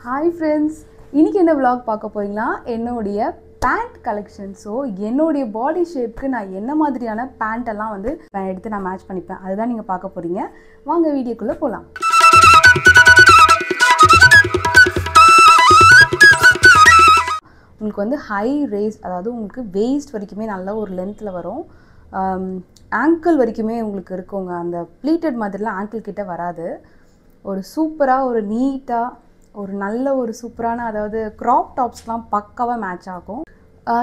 Hi friends, இன்னைக்கு என்ன vlog பார்க்க போறீங்களா என்னோட பேண்ட் கலெக்ஷன். ஸோ என்னோட பாடி ஷேப்க்கு நான் என்ன மாதிரியான பேண்ட் எல்லாம் வந்து நான் எடுத்து நான் மேட்ச் பண்ணிப்பேன் அதுதான் நீங்கள் பார்க்க போறீங்க. வாங்க வீடியோக்குள்ளே போகலாம். உங்களுக்கு வந்து ஹை ரேஸ், அதாவது உங்களுக்கு வெயிஸ்ட் வரைக்குமே நல்ல ஒரு லென்த்தில் வரும். ஆங்கிள் வரைக்குமே உங்களுக்கு இருக்குங்க. அந்த ப்ளீட்டட் மாதிரிலாம் ஆங்கிள் கிட்ட வராது. ஒரு சூப்பராக ஒரு நீட்டாக ஒரு நல்ல ஒரு சூப்பரான, அதாவது க்ராப் டாப்ஸ்லாம் பக்காவாக மேட்ச் ஆகும்.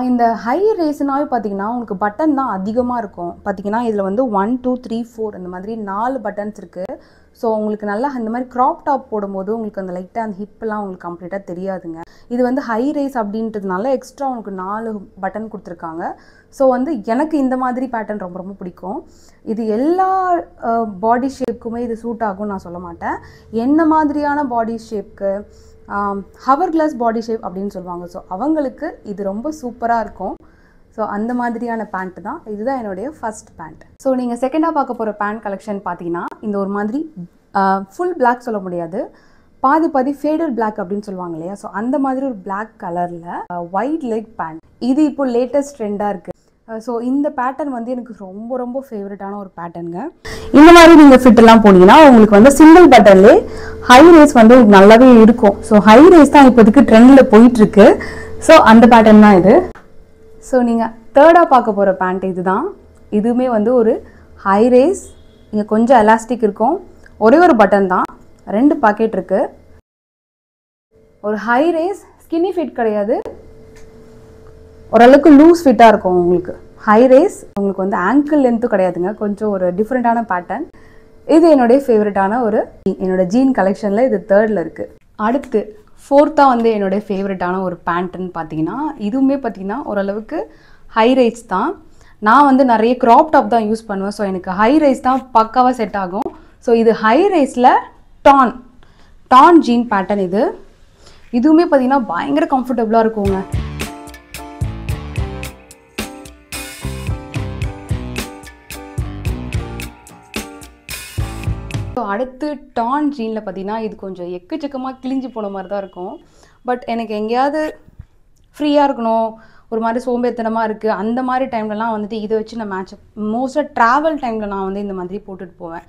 இந்த ஹை ரேஸ்னாவே பார்த்தீங்கன்னா உங்களுக்கு பட்டன் தான் அதிகமாக இருக்கும். பார்த்தீங்கன்னா இதில் வந்து 1 2 3 4 இந்த மாதிரி 4 பட்டன்ஸ் இருக்குது. ஸோ உங்களுக்கு நல்லா இந்த மாதிரி க்ராப் டாப் போடும்போது உங்களுக்கு அந்த லைட்டாக அந்த ஹிப்பெல்லாம் உங்களுக்கு கம்ப்ளீட்டாக தெரியாதுங்க. இது வந்து ஹை ரேஸ் அப்படின்றதுனால எக்ஸ்ட்ரா உங்களுக்கு 4 பட்டன் கொடுத்துருக்காங்க. ஸோ வந்து எனக்கு இந்த மாதிரி பேட்டர்ன் ரொம்ப ரொம்ப பிடிக்கும். இது எல்லா பாடி ஷேப்புக்குமே இது சூட் ஆகும்னு நான் சொல்ல மாட்டேன். என்ன மாதிரியான பாடி ஷேப்க்கு, ஹவர் கிளாஸ் பாடி ஷேப் அப்படின்னு சொல்லுவாங்க. ஸோ அவங்களுக்கு இது ரொம்ப சூப்பராக இருக்கும். ஸோ அந்த மாதிரியான பேண்ட் தான் இதுதான் என்னுடைய ஃபர்ஸ்ட் பேண்ட். ஸோ நீங்கள் செகண்டாக பார்க்க போகிற பேண்ட் கலெக்ஷன் பார்த்தீங்கன்னா இந்த ஒரு மாதிரி ஃபுல் பிளாக் சொல்ல முடியாது, பாதி பாதி ஃபேடட் பிளாக் அப்படின்னு சொல்லுவாங்க இல்லையா. ஸோ அந்த மாதிரி ஒரு பிளாக் கலரில் ஒயிட் லெக் பேண்ட், இது இப்போ லேட்டஸ்ட் ட்ரெண்டாக இருக்குது. ஸோ இந்த பேட்டர்ன் வந்து எனக்கு ரொம்ப ரொம்ப ஃபேவரட்டான ஒரு பேட்டர்னுங்க. இந்த மாதிரி நீங்கள் ஃபிட்டெல்லாம் போனீங்கன்னா உங்களுக்கு வந்து சிங்கிள் பட்டன்லேயே ஹை ரேஸ் வந்து உங்களுக்கு நல்லாவே இருக்கும். ஸோ ஹை ரேஸ் தான் இப்போதைக்கு ட்ரெண்டில் போயிட்டுருக்கு. ஸோ அந்த பேட்டர்ன் தான் இது. ஸோ நீங்கள் தேர்டாக பார்க்க போகிற பேண்ட் இது தான். இதுவுமே வந்து ஒரு ஹை ரேஸ், இங்கே கொஞ்சம் எலாஸ்டிக் இருக்கும், ஒரே ஒரு பட்டன் தான், 2 பாக்கெட் இருக்குது. ஒரு ஹை ரேஸ், ஸ்கின்னி ஃபிட் கிடையாது, ஓரளவுக்கு லூஸ் ஃபிட்டாக இருக்கும். உங்களுக்கு ஹை ரேஸ், உங்களுக்கு வந்து ஆங்கிள் லென்த்து கிடையாதுங்க, கொஞ்சம் ஒரு டிஃப்ரெண்ட்டான பேட்டர்ன். இது என்னுடைய ஃபேவரட்டான ஒரு என்னோட ஜீன் கலெக்ஷனில் இது தேர்டில் இருக்குது. அடுத்து ஃபோர்த்தாக வந்து என்னுடைய ஃபேவரட்டான ஒரு பேண்ட்டுன்னு பார்த்தீங்கன்னா இதுவுமே பார்த்தீங்கன்னா ஓரளவுக்கு ஹை ரைஸ் தான். நான் வந்து நிறைய க்ராப் டாப் தான் யூஸ் பண்ணுவேன். ஸோ எனக்கு ஹை ரைஸ் தான் பக்காவாக செட் ஆகும். ஸோ இது ஹை ரைஸில் டான் ஜீன் பேட்டர்ன். இதுவுமே பார்த்தீங்கன்னா பயங்கர கம்ஃபர்டபுளாக இருக்குங்க. ஸோ அடுத்து டான் ஜீனில் பார்த்தீங்கன்னா இது கொஞ்சம் எக்கச்சக்கமாக கிழிஞ்சு போன மாதிரி தான் இருக்கும். பட் எனக்கு எங்கேயாவது ஃப்ரீயாக இருக்கணும், ஒரு மாதிரி சோம்பேறித்தனமாக இருக்குது, அந்த மாதிரி டைம்லலாம் வந்துட்டு இதை வச்சு நான் மோஸ்ட்டாக ட்ராவல் டைமில் நான் வந்து இந்த மாதிரி போட்டுட்டு போவேன்.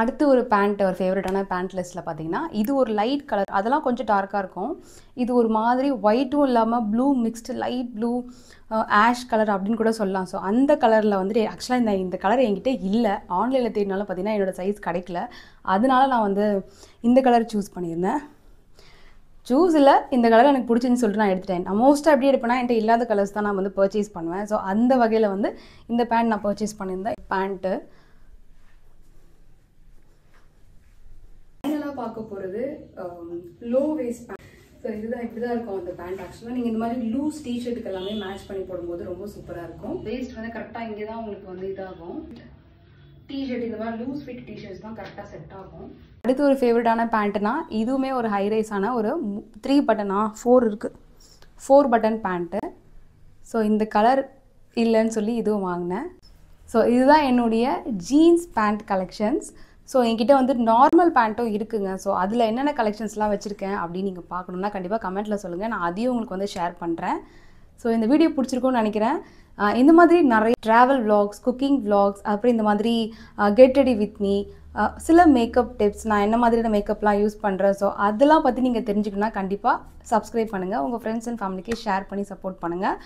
அடுத்து ஒரு பேண்ட், ஒரு ஃபேவரட்டான பேண்ட் லிஸ்ட்டில் பார்த்தீங்கன்னா இது ஒரு லைட் கலர், அதெல்லாம் கொஞ்சம் டார்க்காக இருக்கும். இது ஒரு மாதிரி ஒயிட்டும் இல்லாமல் blue mixed, light blue ash colour அப்படின்னு கூட சொல்லலாம். ஸோ அந்த கலரில் வந்துட்டு ஆக்சுவலாக இந்த கலர் என்கிட்ட இல்லை, ஆன்லைனில் தேடினாலும் பார்த்தீங்கன்னா என்னோடய சைஸ் கிடைக்கல. அதனால நான் வந்து இந்த கலர் சூஸ் பண்ணியிருந்தேன். இல்லை, இந்த கலர் எனக்கு பிடிச்சின்னு சொல்லிட்டு நான் எடுத்துட்டேன். நான் மோஸ்ட்டாக எப்படி எடுப்பேன்னா என்கிட்ட இல்லாத கலர்ஸ் தான் நான் வந்து பர்ச்சேஸ் பண்ணுவேன். ஸோ அந்த வகையில் வந்து இந்த பேண்ட் நான் பர்ச்சேஸ் பண்ணியிருந்தேன். பேண்ட்டு ஃபைனலாக பார்க்க போகிறது லோ வேஸ்ட் பேண்ட். ஸோ இதுதான் இப்படி தான் இருக்கும் அந்த பேண்ட். ஆக்சுவலாக நீங்கள் இந்த மாதிரி லூஸ் டிஷர்ட்டுக்கு எல்லாமே மேட்ச் பண்ணி போடும்போது ரொம்ப சூப்பராக இருக்கும். வேஸ்ட் வந்து கரெக்டாக இங்கே தான் உங்களுக்கு வந்து இதாகும். டிஷர்ட் இந்த மாதிரி லூஸ் ஃபிட் டிஷர்ட்ஸ் தான் கரெக்டாக செட் ஆகும். அடுத்து ஒரு ஃபேவரட்டான பேண்ட்டுனா இதுவுமே ஒரு ஹை ரைஸான ஒரு 3 பட்டனா 4 இருக்குது, 4 பட்டன் பேண்ட்டு. ஸோ இந்த கலர் இல்லைன்னு சொல்லி இதுவும் வாங்கினேன். ஸோ இதுதான் என்னுடைய ஜீன்ஸ் பேண்ட் கலெக்ஷன்ஸ். ஸோ என்கிட்ட வந்து நார்மல் பேண்ட்டும் இருக்குங்க. ஸோ அதில் என்னென்ன கலெக்ஷன்ஸ்லாம் வச்சுருக்கேன் அப்படின்னு நீங்கள் பார்க்கணுன்னா கண்டிப்பாக கமெண்ட்டில் சொல்லுங்கள், நான் அதையும் உங்களுக்கு வந்து ஷேர் பண்ணுறேன். ஸோ இந்த வீடியோ பிடிச்சிருக்கும்னு நினைக்கிறேன். இந்த மாதிரி நிறைய ட்ராவல் vlogs, குக்கிங் vlogs, அப்புறம் இந்த மாதிரி கெட் ரெடி வித் மீ, சில மேக்கப் டிப்ஸ், நான் என்ன மாதிரியான மேக்கப்லாம் யூஸ் பண்ணுறேன், ஸோ அதெல்லாம் பற்றி நீங்கள் தெரிஞ்சுக்கணுன்னா கண்டிப்பாக சப்ஸ்கிரைப் பண்ணுங்கள், உங்கள் ஃப்ரெண்ட்ஸ் அண்ட் ஃபேமிலிக்கு ஷேர் பண்ணி சப்போர்ட் பண்ணுங்கள்.